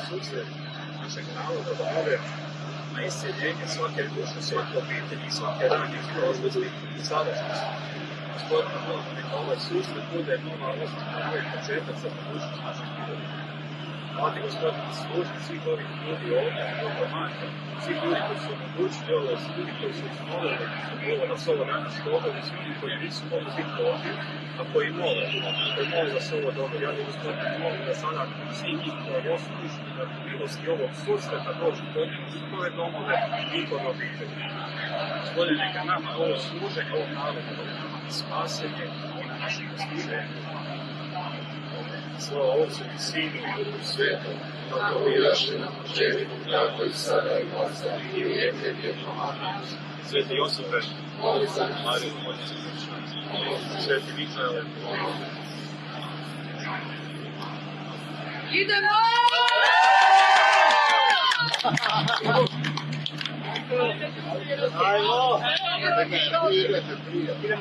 susret našeg naroda da bude na isceljenje svake duše, svake obitelji, svake ranije iz prošlosti i sadašnjosti. Gospodine, molim neka ovaj susret bude nova osnova, novi početak za budućnost naših ljudi. Hvala Gospodine, službi svih ovih ljudi ovdje, dobro majka, svih ljudi koji su omogućili ovo, svi ljudi koji su izmolili ovo da se ovo danas dogodi, svi ljudi koji nisu mogli biti ovdje, a koji mole da se ovo dogodi. Ja Gospodine, molim da sada svi njih koji su mišljeni da milosti ovog susreta dođu kod njih u njihove domove i njihove obitelji. Gospodine, neka nama ovo služenje, ovog naroda, na spasenje i na našem iskušenju. Slava Otcu i Sinu i Duhu Svetom, kako bijaše na početku, tako i sada i uvijek i vijeke vječno. Amen. Sveti Josipe, moli za nas. Mariju, moli za nas. Sveti Mikaele, moli za nas. Idemo! Ajmo!